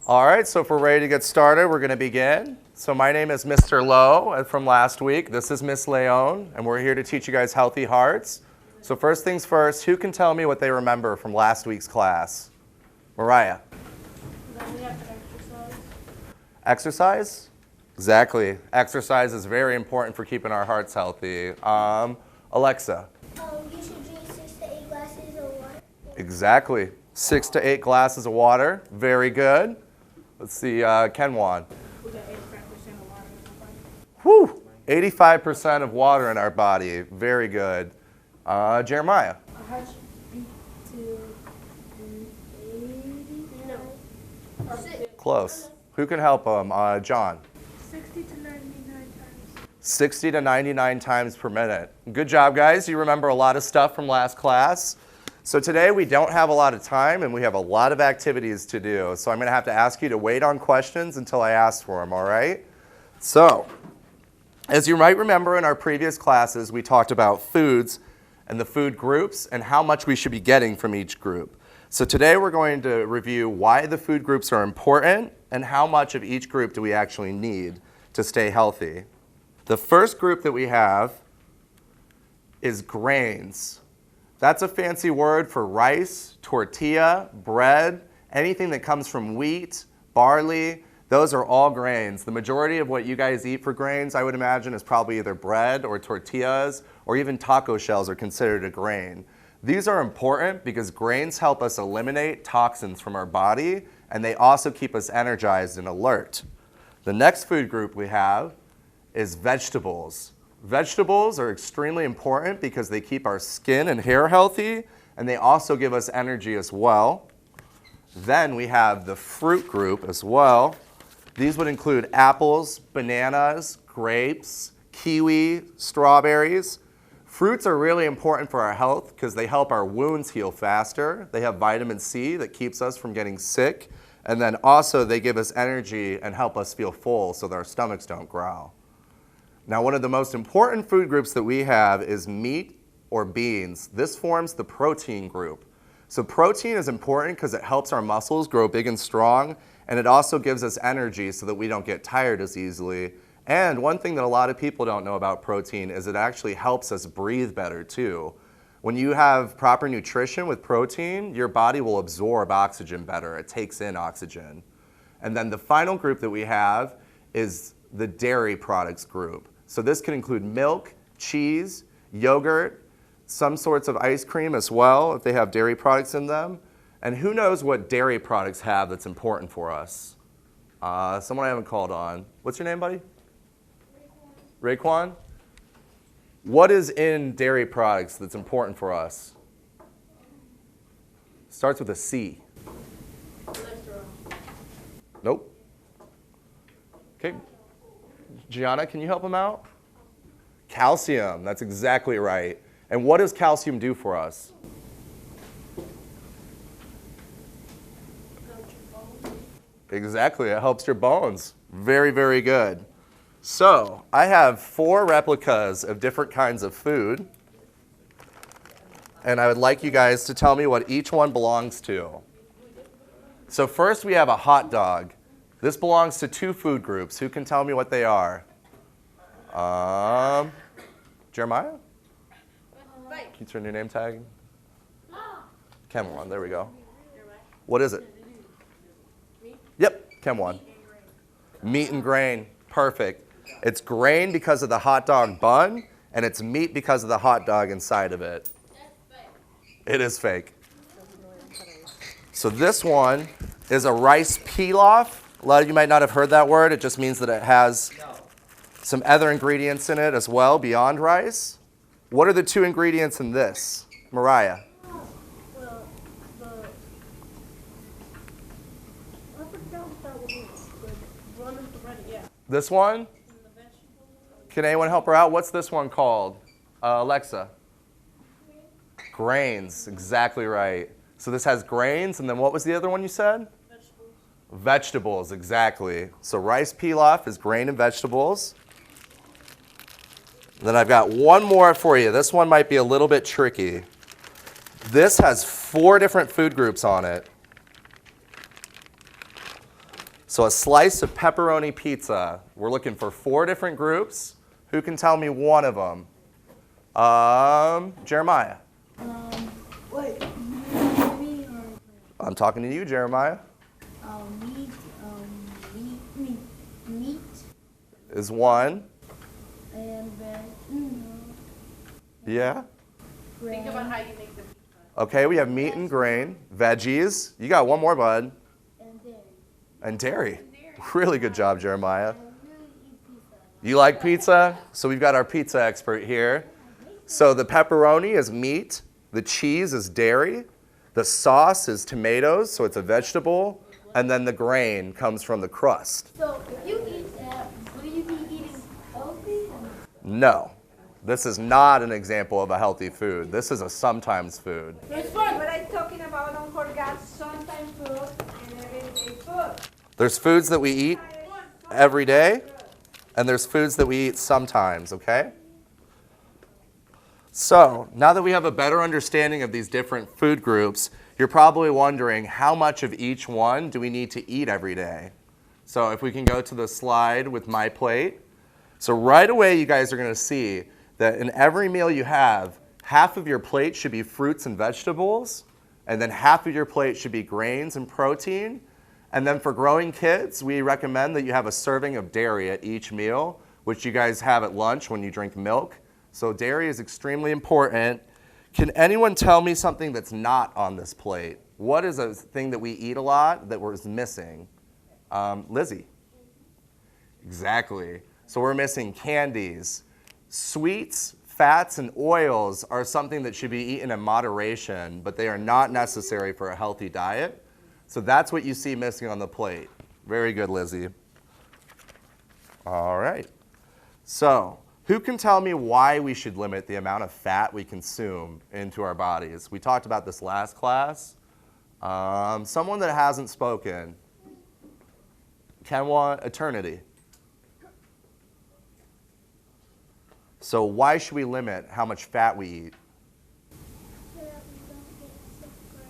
All right, so if we're ready to get started, we're going to begin. So my name is Mr. Lowe from last week. This is Miss Leone, and we're here to teach you guys healthy hearts. So first things first, who can tell me what they remember from last week's class? Mariah. Then we have to exercise. Exercise? Exactly. Exercise is very important for keeping our hearts healthy. Alexa. You should drink 6 to 8 glasses of water. Exactly. 6 to 8 glasses of water. Very good. Let's see, Kenwan. We got 85% of water in our body. Whew, 85% of water in our body. Very good. Jeremiah. Our hearts beat to 80? No. Close. Who can help him? John. 60 to 99 times. 60 to 99 times per minute. Good job, guys. You remember a lot of stuff from last class. So today we don't have a lot of time and we have a lot of activities to do. So I'm going to have to ask you to wait on questions until I ask for them, all right? So, as you might remember in our previous classes, we talked about foods and the food groups and how much we should be getting from each group. So today we're going to review why the food groups are important and how much of each group do we actually need to stay healthy. The first group that we have is grains. That's a fancy word for rice, tortilla, bread, anything that comes from wheat, barley. Those are all grains. The majority of what you guys eat for grains, I would imagine, is probably either bread or tortillas, or even taco shells are considered a grain. These are important because grains help us eliminate toxins from our body, and they also keep us energized and alert. The next food group we have is vegetables. Vegetables are extremely important because they keep our skin and hair healthy, and they also give us energy as well. Then we have the fruit group as well. These would include apples, bananas, grapes, kiwi, strawberries. Fruits are really important for our health because they help our wounds heal faster. They have vitamin C that keeps us from getting sick. And then also they give us energy and help us feel full so that our stomachs don't growl. Now, one of the most important food groups that we have is meat or beans. This forms the protein group. So protein is important because it helps our muscles grow big and strong, and it also gives us energy so that we don't get tired as easily. And one thing that a lot of people don't know about protein is it actually helps us breathe better too. When you have proper nutrition with protein, your body will absorb oxygen better. It takes in oxygen. And then the final group that we have is the dairy products group. So this can include milk, cheese, yogurt, some sorts of ice cream as well if they have dairy products in them. And who knows what dairy products have that's important for us? Someone I haven't called on. What's your name, buddy? Raekwon? What is in dairy products that's important for us? Starts with a C. Nope. Okay. Gianna, can you help him out? Calcium, that's exactly right. And what does calcium do for us? Exactly, it helps your bones. Very, very good. So, I have 4 replicas of different kinds of food. And I would like you guys to tell me what each one belongs to. So first we have a hot dog. This belongs to 2 food groups. Who can tell me what they are? Jeremiah? Can you turn your name tag? Kemwan, there we go. What is it? Yep, Kemwan. Meat and grain, perfect. It's grain because of the hot dog bun, and it's meat because of the hot dog inside of it. It is fake. So this one is a rice pilaf. A lot of you might not have heard that word. It just means that it has some other ingredients in it as well beyond rice. What are the 2 ingredients in this? Mariah. Well, I forgot what that one was. The one is the bread, yeah. This one? And the vegetable. Can anyone help her out? What's this one called? Alexa. Grains, exactly right. So this has grains, and then what was the other one you said? Vegetables. Vegetables, exactly. So rice pilaf is grain and vegetables. Then I've got one more for you. This one might be a little bit tricky. This has 4 different food groups on it. So a slice of pepperoni pizza. We're looking for 4 different groups. Who can tell me one of them? Jeremiah. Wait, me or I'm talking to you, Jeremiah. meat Is one. and veg. Yeah. Think about how you make the pizza. Okay, we have meat and grain. Veggies. You got one more, bud. And dairy. And dairy. Really good job, Jeremiah. I really eat pizza. You like pizza? So we've got our pizza expert here. So the pepperoni is meat. The cheese is dairy. The sauce is tomatoes, so it's a vegetable. And then the grain comes from the crust. So if you eat that, will you be eating healthy? No, this is not an example of a healthy food. This is a sometimes food. It's fun, but I'm talking about don't forget sometimes food and everyday food. There's foods that we eat every day, and there's foods that we eat sometimes, okay? So now that we have a better understanding of these different food groups, you're probably wondering how much of each one do we need to eat every day? So if we can go to the slide with my plate. So right away you guys are going to see that in every meal you have, half of your plate should be fruits and vegetables, and then half of your plate should be grains and protein. And then for growing kids, we recommend that you have a serving of dairy at each meal, which you guys have at lunch when you drink milk. So dairy is extremely important. Can anyone tell me something that's not on this plate? What is a thing that we eat a lot that was missing? Lizzie. Exactly. So we're missing candies. Sweets, fats, and oils are something that should be eaten in moderation, but they are not necessary for a healthy diet. So that's what you see missing on the plate. Very good, Lizzie. All right. So who can tell me why we should limit the amount of fat we consume into our bodies? We talked about this last class. Someone that hasn't spoken. Kenwa Eternity. So why should we limit how much fat we eat? So that we don't get sick or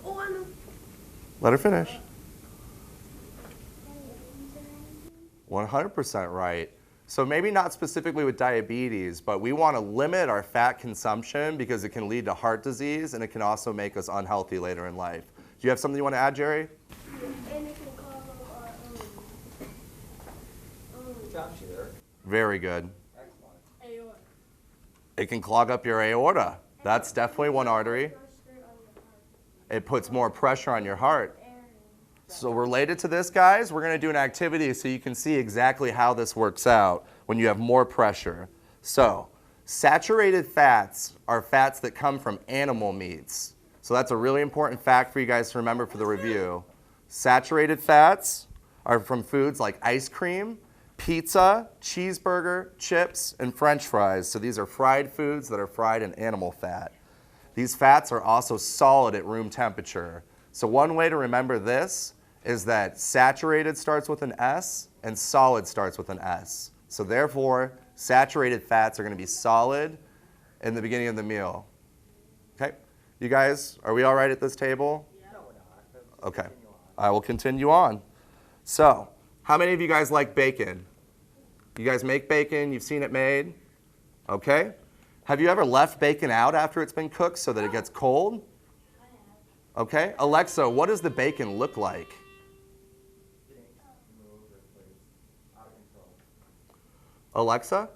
have Oh, I know. Let her finish. diabetes. 100% right. So maybe not specifically with diabetes, but we want to limit our fat consumption because it can lead to heart disease and it can also make us unhealthy later in life. Do you have something you want to add, Jerry? And it can cause our Very good. aorta. It can clog up your aorta. That's definitely one artery. It puts more pressure on your heart. So related to this, guys, we're going to do an activity so you can see exactly how this works out when you have more pressure. So saturated fats are fats that come from animal meats. So that's a really important fact for you guys to remember for the review. Saturated fats are from foods like ice cream, pizza, cheeseburger, chips, and French fries. So these are fried foods that are fried in animal fat. These fats are also solid at room temperature. So one way to remember this is that saturated starts with an S and solid starts with an S. So therefore, saturated fats are going to be solid in the beginning of the meal. Okay? You guys, are we all right at this table? Okay. I will continue on. So, how many of you guys like bacon? You guys make bacon? You've seen it made? Okay. Have you ever left bacon out after it's been cooked so that it gets cold? Okay. Alexa, what does the bacon look like? Alexa?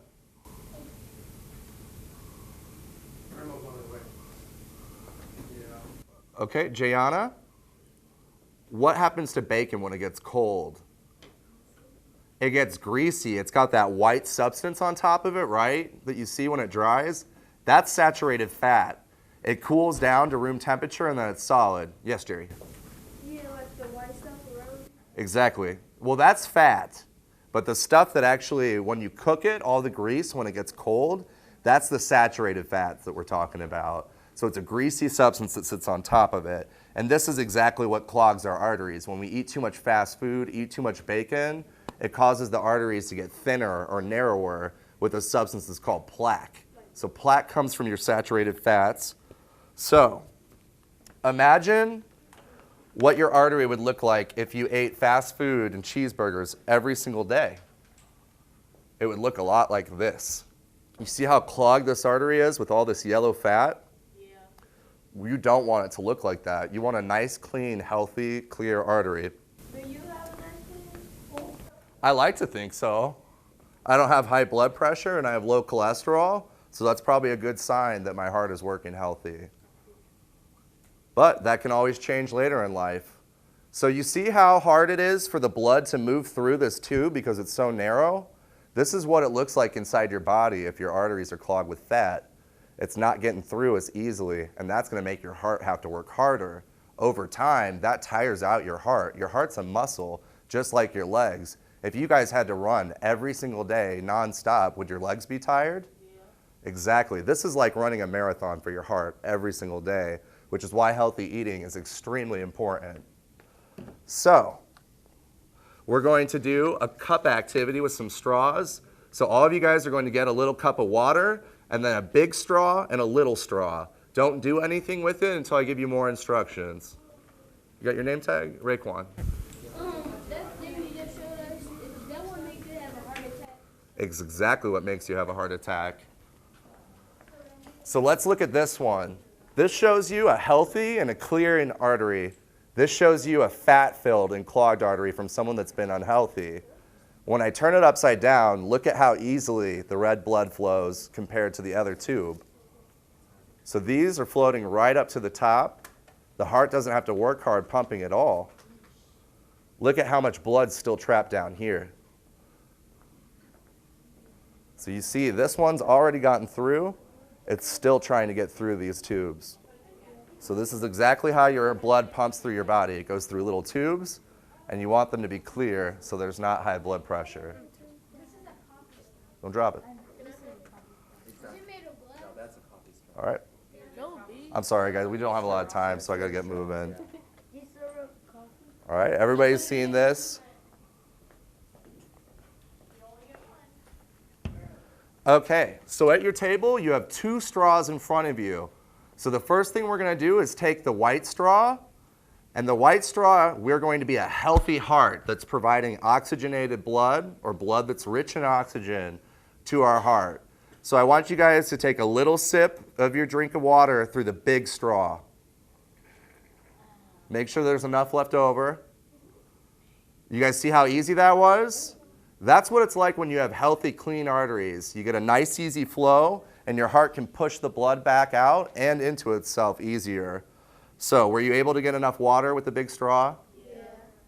Okay, Jayana? What happens to bacon when it gets cold? It gets greasy. It's got that white substance on top of it, right? That you see when it dries. That's saturated fat. It cools down to room temperature and then it's solid. Yes, Jerry? Yeah, like the white stuff around. Exactly. Well, that's fat. But the stuff that actually, when you cook it, all the grease, when it gets cold, that's the saturated fats that we're talking about. So it's a greasy substance that sits on top of it. And this is exactly what clogs our arteries. When we eat too much fast food, eat too much bacon, it causes the arteries to get thinner or narrower with a substance that's called plaque. So plaque comes from your saturated fats. So imagine what your artery would look like if you ate fast food and cheeseburgers every single day. It would look a lot like this. You see how clogged this artery is with all this yellow fat? Yeah. You don't want it to look like that. You want a nice, clean, healthy, clear artery. Do you have a nice clean? I like to think so. I don't have high blood pressure and I have low cholesterol, so that's probably a good sign that my heart is working healthy. But that can always change later in life. So you see how hard it is for the blood to move through this tube because it's so narrow? This is what it looks like inside your body if your arteries are clogged with fat. It's not getting through as easily, and that's going to make your heart have to work harder. Over time, that tires out your heart. Your heart's a muscle, just like your legs. If you guys had to run every single day nonstop, would your legs be tired? Yeah. Exactly. This is like running a marathon for your heart every single day, which is why healthy eating is extremely important. So, we're going to do a cup activity with some straws. So all of you guys are going to get a little cup of water and then a big straw and a little straw. Don't do anything with it until I give you more instructions. You got your name tag? Raekwon. That thing you just showed us, is that what makes you have a heart attack? It's exactly what makes you have a heart attack. So let's look at this one. This shows you a healthy and a clearing artery. This shows you a fat-filled and clogged artery from someone that's been unhealthy. When I turn it upside down, look at how easily the red blood flows compared to the other tube. So these are floating right up to the top. The heart doesn't have to work hard pumping at all. Look at how much blood's still trapped down here. So you see, this one's already gotten through. It's still trying to get through these tubes. So this is exactly how your blood pumps through your body. It goes through little tubes, and you want them to be clear so there's not high blood pressure. Don't drop it. All right. I'm sorry, guys. We don't have a lot of time, so I got to get moving. All right. Everybody's seen this? Okay. So at your table, you have 2 straws in front of you. So the first thing we're going to do is take the white straw, and the white straw, we're going to be a healthy heart that's providing oxygenated blood or blood that's rich in oxygen to our heart. So I want you guys to take a little sip of your drink of water through the big straw. Make sure there's enough left over. You guys see how easy that was? That's what it's like when you have healthy, clean arteries. You get a nice, easy flow, and your heart can push the blood back out and into itself easier. So were you able to get enough water with the big straw? Yeah.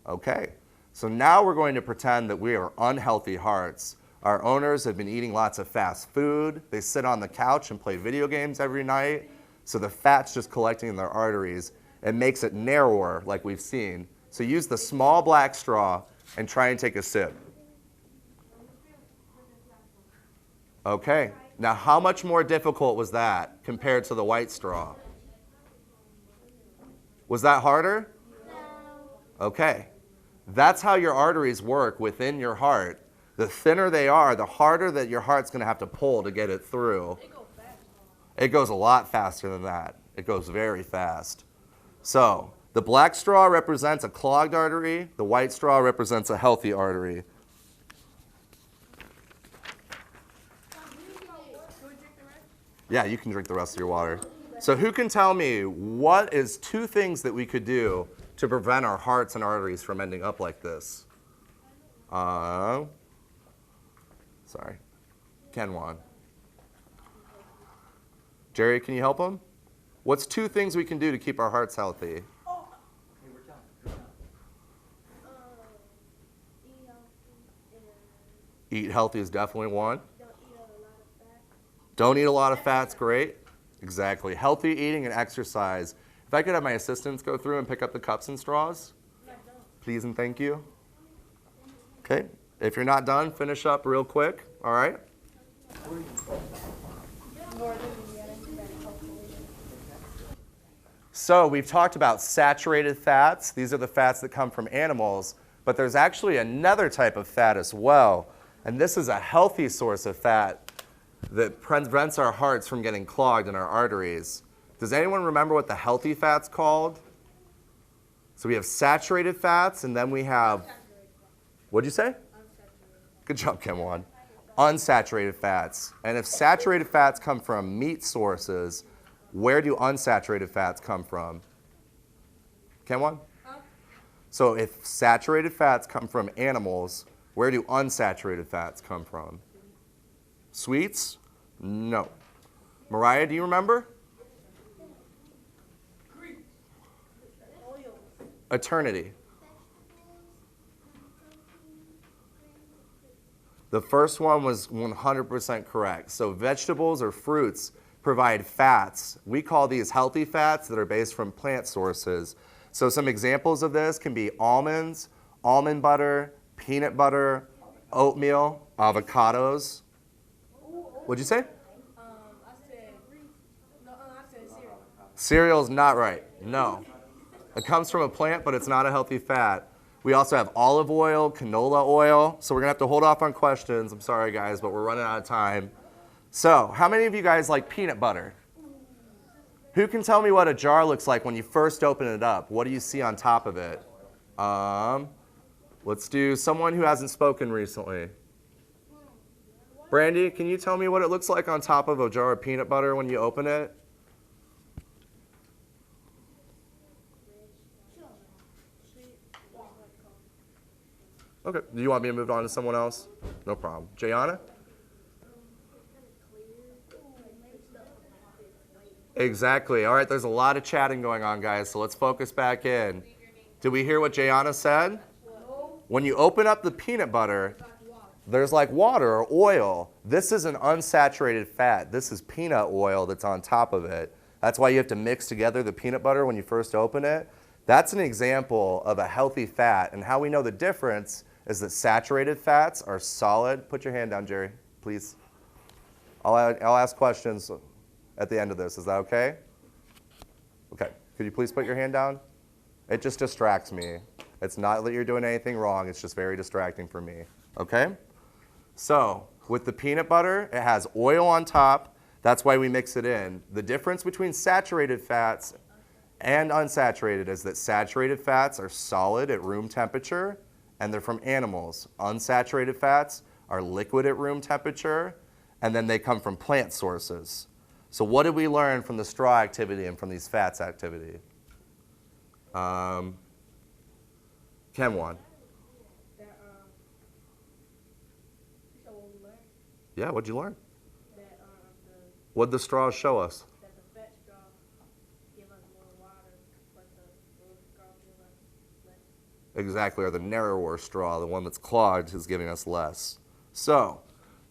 Okay. So now we're going to pretend that we are unhealthy hearts. Our owners have been eating lots of fast food. They sit on the couch and play video games every night. So the fat's just collecting in their arteries. It makes it narrower, like we've seen. So use the small black straw and try and take a sip. Okay. Now, how much more difficult was that compared to the white straw? Was that harder? No. Okay. That's how your arteries work within your heart. The thinner they are, the harder that your heart's going to have to pull to get it through. It goes a lot faster than that. It goes very fast. So, the black straw represents a clogged artery. The white straw represents a healthy artery. Yeah, you can drink the rest of your water. So who can tell me what is 2 things that we could do to prevent our hearts and arteries from ending up like this? Sorry. Kenwan. Jerry, can you help him? What's 2 things we can do to keep our hearts healthy? Eat healthy is definitely one. Don't eat a lot of fat's great. Exactly. Healthy eating and exercise. If I could have my assistants go through and pick up the cups and straws. Please and thank you. Okay. If you're not done, finish up real quick. All right? So we've talked about saturated fats. These are the fats that come from animals. But there's actually another type of fat as well. And this is a healthy source of fat that prevents our hearts from getting clogged in our arteries. Does anyone remember what the healthy fat's called? So we have saturated fats, and then we have, what'd you say? Good job, Kim Wan. Unsaturated fats. And if saturated fats come from meat sources, where do unsaturated fats come from? Kim Wan? So if saturated fats come from animals, where do unsaturated fats come from? Sweets? No. Mariah, do you remember? Eternity. The first one was 100% correct. So vegetables or fruits provide fats. We call these healthy fats that are based from plant sources. So some examples of this can be almonds, almond butter, peanut butter, oatmeal, avocados. What'd you say? I said cereal. Cereal's not right. No. It comes from a plant, but it's not a healthy fat. We also have olive oil, canola oil. So we're going to have to hold off on questions. I'm sorry, guys, but we're running out of time. So how many of you guys like peanut butter? Who can tell me what a jar looks like when you first open it up? What do you see on top of it? Let's do someone who hasn't spoken recently. Brandy, can you tell me what it looks like on top of a jar of peanut butter when you open it? Okay, do you want me to move on to someone else? No problem. Jayana? Exactly. All right, there's a lot of chatting going on, guys, so let's focus back in. Did we hear what Jayana said? When you open up the peanut butter, there's like water or oil. This is an unsaturated fat. This is peanut oil that's on top of it. That's why you have to mix together the peanut butter when you first open it. That's an example of a healthy fat, and how we know the difference is that saturated fats are solid. Put your hand down, Jerry, please. I'll ask questions at the end of this. Is that okay? Okay. Could you please put your hand down? It just distracts me. It's not that you're doing anything wrong. It's just very distracting for me. Okay? So with the peanut butter, it has oil on top. That's why we mix it in. The difference between saturated fats and unsaturated is that saturated fats are solid at room temperature, and they're from animals. Unsaturated fats are liquid at room temperature, and then they come from plant sources. So what did we learn from the straw activity and from these fats activity? Chem one. So what we learned Yeah, what'd you learn? that What'd the straws show us? that the fat straw give us more water, but the little straw give us less. Exactly, or the narrower straw, the one that's clogged, is giving us less. So,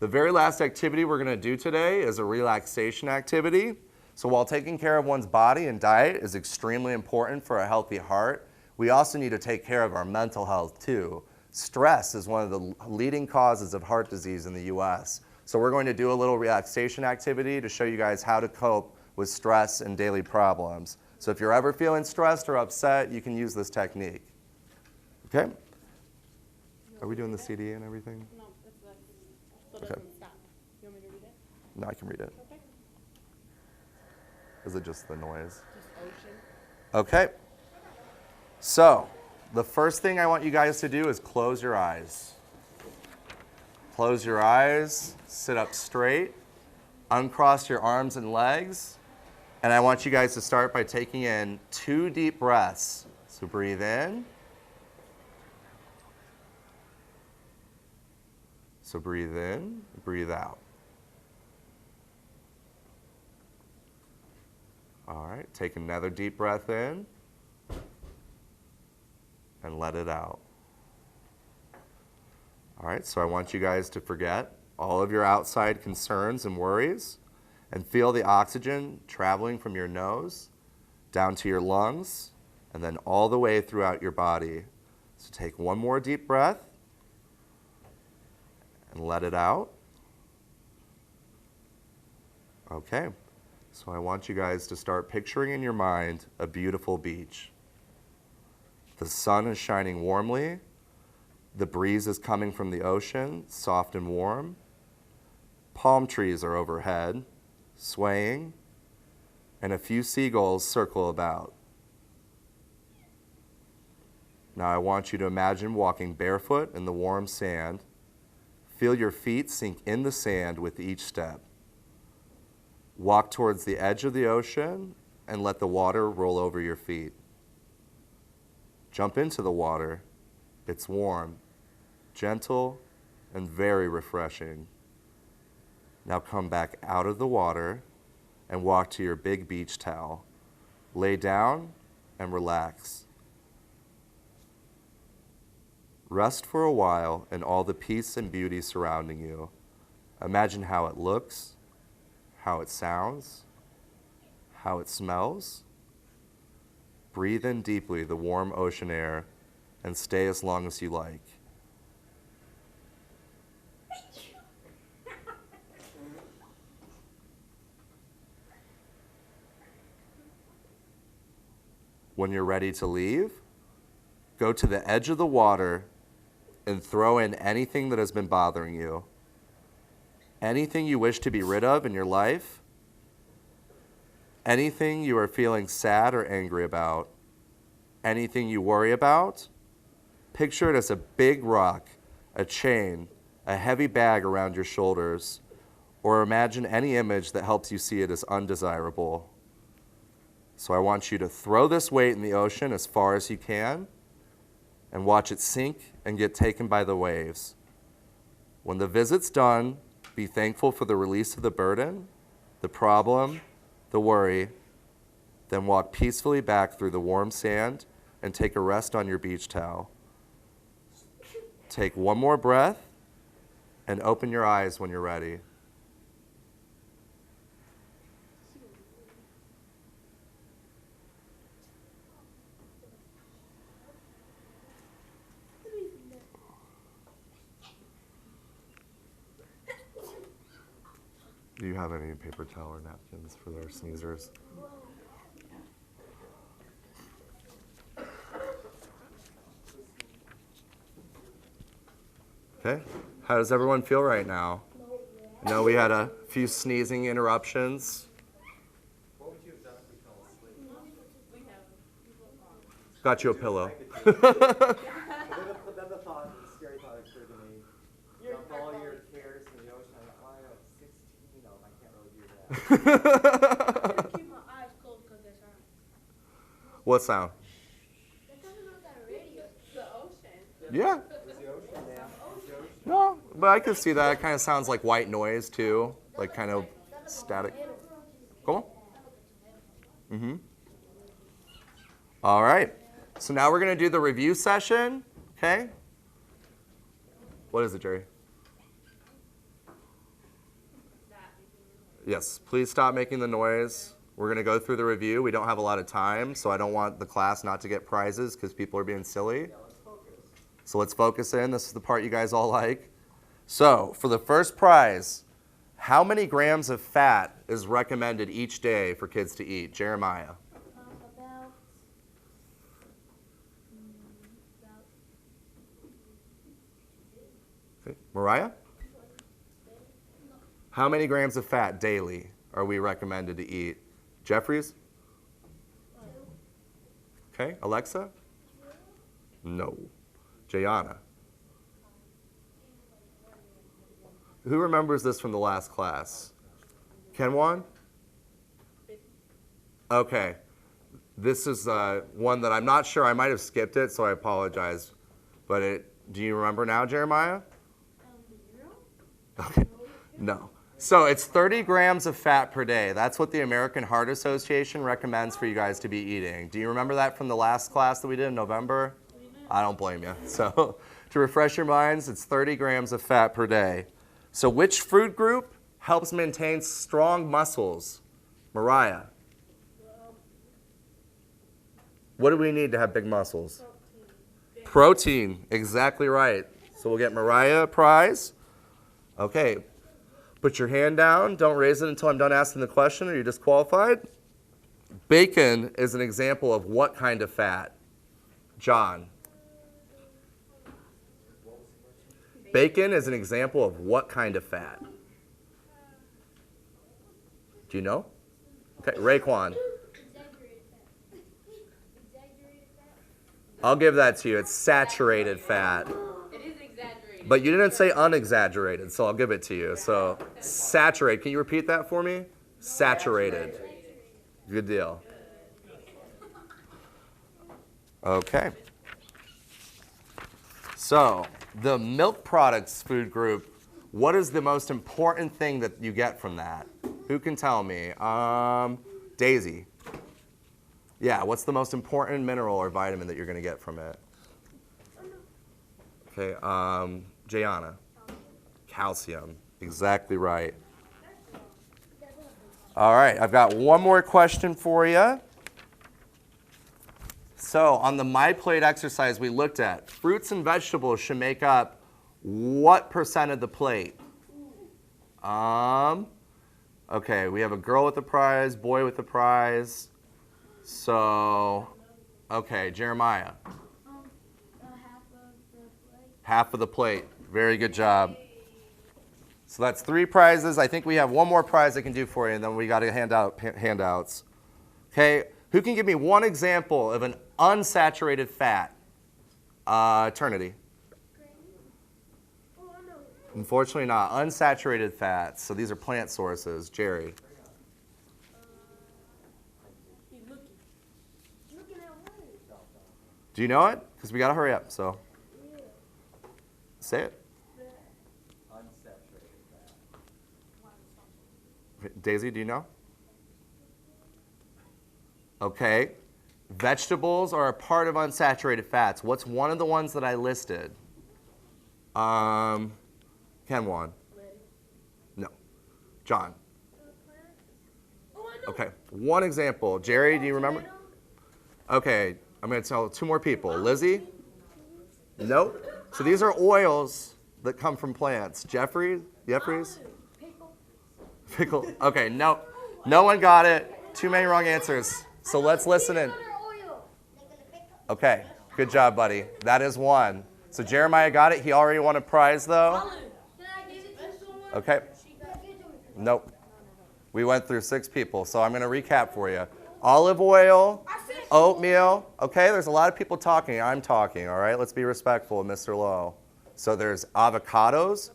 the very last activity we're going to do today is a relaxation activity. So while taking care of one's body and diet is extremely important for a healthy heart, we also need to take care of our mental health too. Stress is one of the leading causes of heart disease in the US. So we're going to do a little relaxation activity to show you guys how to cope with stress and daily problems. So if you're ever feeling stressed or upset, you can use this technique. Okay? Are we doing the CD and everything? No, it's like, so Okay. doesn't stop. You want me to read it? No, I can read it. Okay. Is it just the noise? Just ocean. Okay. So, the first thing I want you guys to do is close your eyes. Close your eyes, sit up straight, uncross your arms and legs, and I want you guys to start by taking in 2 deep breaths. So breathe in. So breathe in, breathe out. All right, take another deep breath in and let it out. All right, so I want you guys to forget all of your outside concerns and worries and feel the oxygen traveling from your nose down to your lungs and then all the way throughout your body. So take one more deep breath and let it out. Okay, so I want you guys to start picturing in your mind a beautiful beach. The sun is shining warmly. The breeze is coming from the ocean, soft and warm. Palm trees are overhead, swaying, and a few seagulls circle about. Now I want you to imagine walking barefoot in the warm sand. Feel your feet sink in the sand with each step. Walk towards the edge of the ocean and let the water roll over your feet. Jump into the water. It's warm, gentle, and very refreshing. Now come back out of the water and walk to your big beach towel. Lay down and relax. Rest for a while in all the peace and beauty surrounding you. Imagine how it looks, how it sounds, how it smells. Breathe in deeply the warm ocean air and stay as long as you like. When you're ready to leave, go to the edge of the water and throw in anything that has been bothering you. Anything you wish to be rid of in your life. Anything you are feeling sad or angry about. Anything you worry about. Picture it as a big rock, a chain, a heavy bag around your shoulders, or imagine any image that helps you see it as undesirable. So I want you to throw this weight in the ocean as far as you can and watch it sink and get taken by the waves. When the visit's done, be thankful for the release of the burden, the problem, the worry, then walk peacefully back through the warm sand and take a rest on your beach towel. Take one more breath and open your eyes when you're ready. Do you have any paper towel or napkins for their sneezers? Okay, how does everyone feel right now? I know we had a few sneezing interruptions. What would you have done if we fell asleep? Got you a pillow. Then the thought, the scary thought occurred to me. Dump all your cares in the ocean. I'm like, well, I know it's 16 of them. I can't really do that. Keep my eyes closed because they're sharp. What sound? That doesn't know that radio. The ocean. Yeah. It's the ocean, man. It's the ocean. No, but I can see that. It kind of sounds like white noise too, like kind of static. Go on. Mm-hmm. All right. So now we're going to do the review session, okay? What is it, Jerry? Yes, please stop making the noise. We're going to go through the review. We don't have a lot of time, so I don't want the class not to get prizes because people are being silly. So let's focus in. This is the part you guys all like. So for the first prize, how many grams of fat is recommended each day for kids to eat? Jeremiah. About Okay. Mariah? How many grams of fat daily are we recommended to eat? Jeffries? Okay. Alexa? No. Jayana? Who remembers this from the last class? Kenwan? Okay. This is one that I'm not sure. I might have skipped it, so I apologize. But do you remember now, Jeremiah? Okay. No. So it's 30 grams of fat per day. That's what the American Heart Association recommends for you guys to be eating. Do you remember that from the last class that we did in November? I don't blame you. So to refresh your minds, it's 30 grams of fat per day. So which food group helps maintain strong muscles? Mariah. What do we need to have big muscles? Protein, exactly right. So we'll get Mariah a prize. Okay, put your hand down. Don't raise it until I'm done asking the question or you're disqualified. Bacon is an example of what kind of fat? John. Bacon is an example of what kind of fat? Do you know? Okay, Raekwon. exaggerated fat. Exaggerated fat. I'll give that to you. It's saturated fat. It is exaggerated. But you didn't say unexaggerated, so I'll give it to you. So saturated. Can you repeat that for me? Saturated. Good deal. Okay. So the milk products food group, what is the most important thing that you get from that? Who can tell me? Daisy. Yeah, what's the most important mineral or vitamin that you're going to get from it? Okay, Jayana. Calcium. Exactly right. All right, I've got one more question for you. So on the My Plate exercise we looked at, fruits and vegetables should make up what percent of the plate? Okay, we have a girl with a prize, boy with a prize. So, okay, Jeremiah. Half of the plate. Very good job. So that's 3 prizes. I think we have one more prize I can do for you, and then we got to hand out handouts. Okay, who can give me one example of an unsaturated fat? Eternity. Unfortunately not. Unsaturated fats. So these are plant sources. Jerry. Do you know it? Because we got to hurry up, so. Say it. Unsaturated fat. Daisy, do you know? Okay. Vegetables are a part of unsaturated fats. What's one of the ones that I listed? Ken one. No. John. Okay. One example. Jerry, do you remember? Okay. I'm going to tell 2 more people. Lizzie? Nope. So these are oils that come from plants. Jeffries? Pickle. Okay, no. No one got it. Too many wrong answers. So let's listen in. Okay, good job, buddy. That is 1. So Jeremiah got it. He already won a prize, though. Okay. Nope. We went through 6 people, so I'm going to recap for you. Olive oil, oatmeal. Okay, there's a lot of people talking. I'm talking, all right? Let's be respectful of Mr. Lowe. So there's avocados,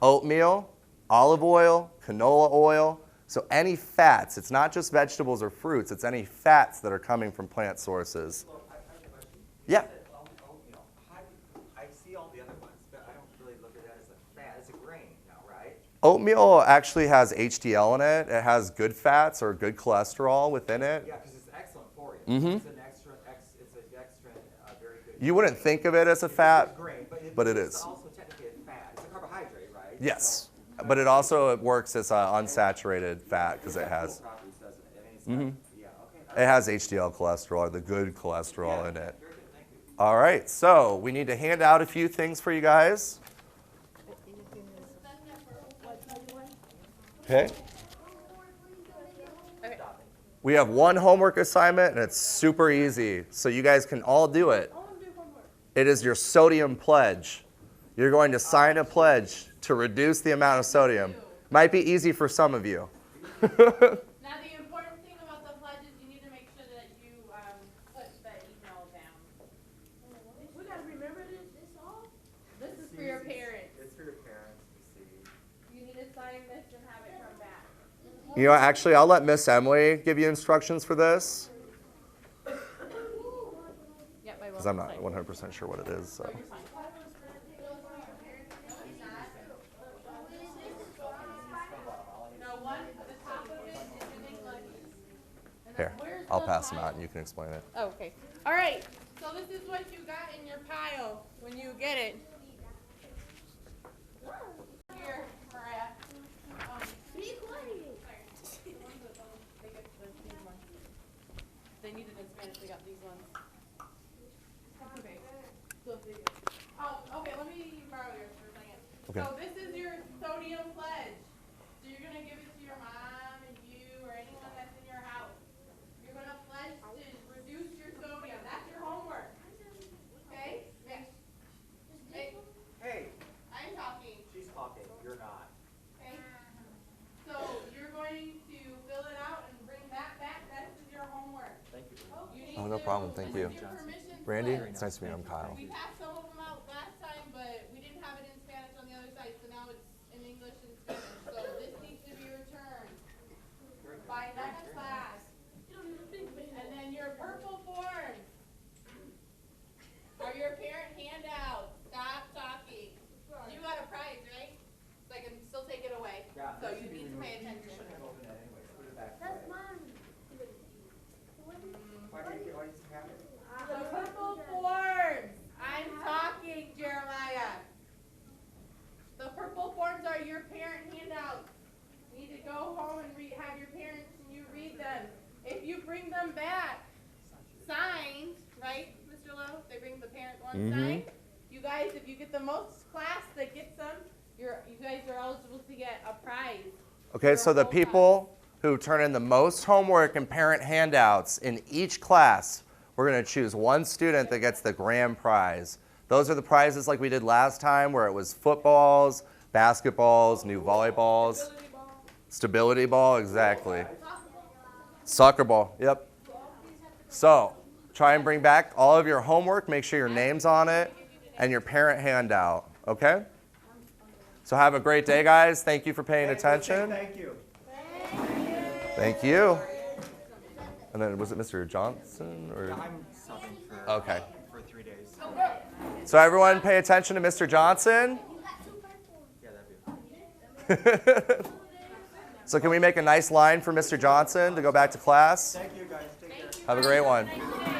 oatmeal, olive oil, canola oil. So any fats, it's not just vegetables or fruits, it's any fats that are coming from plant sources. Well, I have a question. Yeah. You said oatmeal. I see all the other ones, but I don't really look at that as a fat. It's a grain now, right? Oatmeal actually has HDL in it. It has good fats or good cholesterol within it. Yeah, because it's excellent for you. Mhm. It's an extra, very good. You wouldn't think of it as a fat, It's a grain, but it it's is. also technically a fat. It's a carbohydrate, right? Yes, but it also works as an unsaturated fat because it has Properties, doesn't it? I mean, it's Mhm. yeah, okay. it has HDL cholesterol, the good cholesterol in it. Very good, thank you. All right, so we need to hand out a few things for you guys. Okay. We have one homework assignment, and it's super easy, so you guys can all do it. It is your sodium pledge. You're going to sign a pledge to reduce the amount of sodium. Might be easy for some of you. Now, the important thing about the pledge is you need to make sure that you put the email down. We gotta remember this all? This is for your parents. It's for your parents to see. You need to sign this and have it come back. You know, actually, I'll let Miss Emily give you instructions for this, Yep, I will. because I'm not 100% sure what it is. So. No, one at the top of it is in English. And then Here, where's I'll the pass them pile? out, and you can explain it. Oh, okay. All right. So this is what you got in your pile when you get it. Here, Mariah. Be quiet. They needed in Spanish. They got these ones. Okay. Oh, okay. Let me borrow yours for a second. Okay. So this is your sodium pledge. So you're gonna give it to your mom and you or anyone that's in your house. You're gonna pledge to reduce your sodium. That's your homework. Okay? Yes. Hey, Hey, I'm talking. she's talking. You're not. Okay? So you're going to fill it out and bring that back. That is your homework. Thank you. You need Oh, no to- problem. Thank you. Give permission Randy, it's nice to meet you. I'm Kyle. We passed some of them out last time, but we didn't have it in Spanish on the other side, so now it's in English and Spanish. So this needs to be returned by next class. And then your purple forms are your parent handouts. Stop talking. You got a prize, right? So I can still take it away. Yeah. So you need to pay attention. Shouldn't have opened that anyways. Put it back. That's mine. Why do you have it? The purple forms. I'm talking, Jeremiah. The purple forms are your parent handouts. You need to go home and have your parents and you read them. If you bring them back signed, right, Mr. Lowe? They bring the parent one signed. You guys, if you get the most class that gets them, you guys are eligible to get a prize. Okay, so the people who turn in the most homework and parent handouts in each class, we're going to choose one student that gets the grand prize. Those are the prizes like we did last time where it was footballs, basketballs, new volleyballs. Stability ball, exactly. Soccer ball, yep. So, try and bring back all of your homework, make sure your name's on it, and your parent handout, okay? So have a great day, guys. Thank you for paying attention. Thank you. Thank you. And then, was it Mr. Johnson? Or? I'm subbing Okay. for 3 days. So everyone pay attention to Mr. Johnson. Yeah, that'd be So can we make a nice line for Mr. Johnson to go back to class? Thank you, guys. Take care. Have a great one. Nice day.